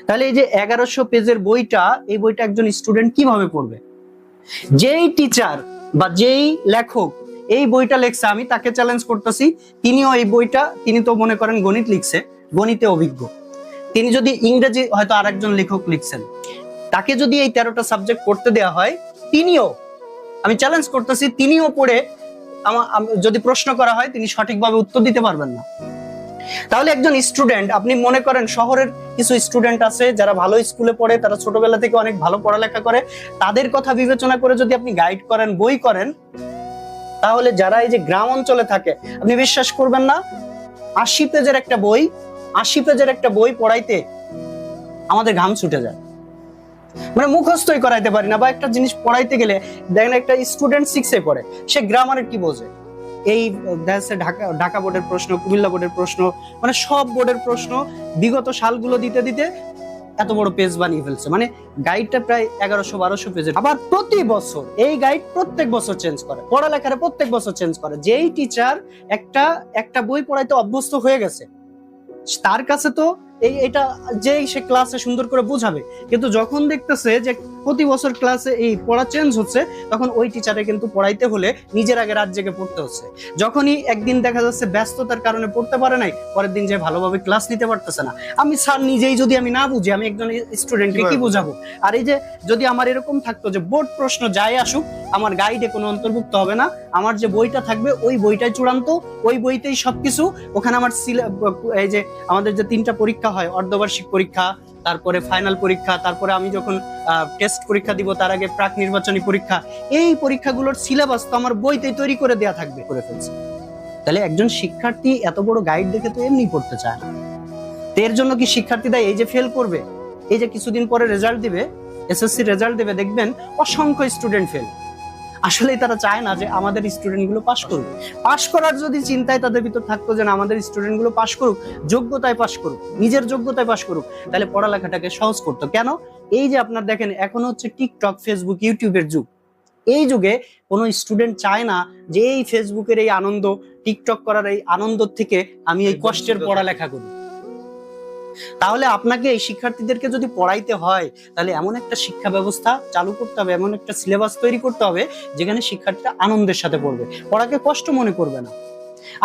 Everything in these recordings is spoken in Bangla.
তাহলে এই যে 1100 পেজের বইটা, এই বইটা একজন স্টুডেন্ট কিভাবে পড়বে? যেই টিচার বা যেই লেখক এই বইটা লেখছে, আমি তাকে চ্যালেঞ্জ করতেছি, তিনিও এই বইটা, তিনি তো মনে করেন গণিত লিখছে, গণিতে অভিজ্ঞ, তিনি যদি ইংরেজি হয়তো আরেকজন লেখক লিখছেন, তাকে যদি এই 13টা সাবজেক্ট পড়তে দেওয়া হয়, তিনিও, আমি চ্যালেঞ্জ করতেছি, তিনিও পড়ে যদি প্রশ্ন করা হয় তিনি সঠিকভাবে উত্তর দিতে পারবেন না। তাহলে একজন স্টুডেন্ট, আপনি মনে করেন শহরের কিছু স্টুডেন্ট আছে যারা ভালো স্কুলে পড়ে, তারা ছোটবেলা থেকে অনেক ভালো পড়ালেখা করে, তাদের কথা বিবেচনা করে যদি আপনি গাইড করেন, বই করেন, তাহলে যারা এই যে গ্রাম অঞ্চলে থাকে, আপনি বিশ্বাস করবেন না, 80 পেজের একটা বই, 80 পেজের একটা বই পড়াইতে আমাদের ঘাম ছুটে যায়, মানে মুখস্থই করাইতে পারি না। বা একটা জিনিস পড়াইতে গেলে দেখেন একটা স্টুডেন্ট 6-এ পড়ে, সে গ্রামারের কি বোঝে? এই ঢাকা বোর্ডের প্রশ্ন, কুমিল্লা বোর্ডের প্রশ্ন, মানে সব বোর্ডের প্রশ্ন বিগত সালগুলো দিতে দিতে এত বড় পেজ বানিয়ে ফেলছে, মানে গাইডটা প্রায় 1100-1200 পেজের। আবার প্রতি বছর এই গাইড প্রত্যেক বছর চেঞ্জ করে, পড়ালেখারে প্রত্যেক বছর চেঞ্জ করে। যেই টিচার একটা বই পড়াইতে অভ্যস্ত হয়ে গেছে, তার কাছে তো এটা যেই সে ক্লাসে সুন্দর করে বোঝাবে, কিন্তু যখন দেখতেছে যে প্রতি বছর ক্লাসে এই পড়া চেঞ্জ হচ্ছে, তখন ওই টিচারে কিন্তু পড়াইতে হলে নিজের আগে রাত জেগে পড়তে হচ্ছে। যখনই একদিন দেখা যাচ্ছে ব্যস্ততার কারণে পড়তে পারে নাই, পরের দিন যে ভালোভাবে ক্লাস নিতে পারতেছে না, আমি স্যার নিজেই যদি আমি না বুঝি, আমি একজন স্টুডেন্টকে কি বোঝাবো? আর এই যে যদি আমার এরকম থাকতো যে বোর্ড প্রশ্ন যাই আসুক আমার গাইডে কোনো অন্তর্ভুক্ত হবে না, আমার যে বইটা থাকবে ওই বইটাই চূড়ান্ত, ওই বইতেই সবকিছু, ওখানে আমার এই যে আমাদের যে 3টা পরীক্ষা হয়, অর্ধবার্ষিক পরীক্ষা, তারপরে ফাইনাল পরীক্ষা, তারপরে আমি যখন টেস্ট পরীক্ষা দিব তার আগে প্রাক নির্বাচনী পরীক্ষা, এই পরীক্ষাগুলোর সিলেবাস তো আমার বইতেই তৈরি করে দেয়া থাকবে, করে ফেলছে। তাহলে একজন শিক্ষার্থী এত বড় গাইড দেখে তো এমনি পড়তে চায় না। তো এর জন্য কি শিক্ষার্থীরা এই যে ফেল করবে? এই যে কিছুদিন পরে রেজাল্ট দিবে, এসএসসি রেজাল্ট দেবে, দেখবেন অসংখ্য স্টুডেন্ট ফেল। আসলেই তারা চায় না যে আমাদের স্টুডেন্ট গুলো পাশ করুক। পাশ করার যদি চিন্তায় তাদের ভিতর থাকতো যে আমাদের স্টুডেন্ট গুলো পাশ করুক, যোগ্যতায় পাশ করুক, নিজের যোগ্যতায় পাশ করুক, তাহলে পড়ালেখাটাকে সহজ করতো। কেন? এই যে আপনার দেখেন এখন হচ্ছে টিকটক, ফেসবুক, ইউটিউবের যুগ। এই যুগে কোনো স্টুডেন্ট চায় না যে এই ফেসবুকের এই আনন্দ, টিকটক করার এই আনন্দ থেকে আমি এই কষ্টের পড়ালেখা করি। তাহলে আপনাকে এই শিক্ষার্থীদেরকে যদি পড়াইতে হয়, তাহলে এমন একটা শিক্ষা ব্যবস্থা চালু করতে হবে, এমন একটা সিলেবাস তৈরি করতে হবে যেখানে শিক্ষার্থীরা আনন্দের সাথে পড়বে, পড়াকে কষ্ট মনে করবে না।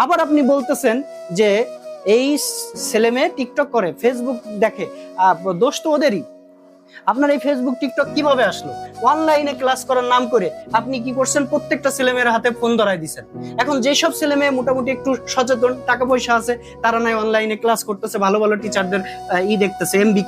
আবার আপনি বলতেছেন যে এই ছেলে মেয়ে টিকটক করে, ফেসবুক দেখে, দোষ তো ওদেরই। আপনার এই ফেসবুক টিকটক কিভাবে আসলো? অনলাইনে ক্লাস করার নাম করে আপনি কি করছেন? প্রত্যেকটা ছেলেমেয়ের হাতে ফোন ধরাই দিচ্ছেন। এখন যেসব ছেলে মেয়ে মোটামুটি একটু সচেতন, টাকা পয়সা আছে, তারা নাই অনলাইনে ক্লাস করতেছে, ভালো ভালো টিচারদের দেখতেছে, এমবি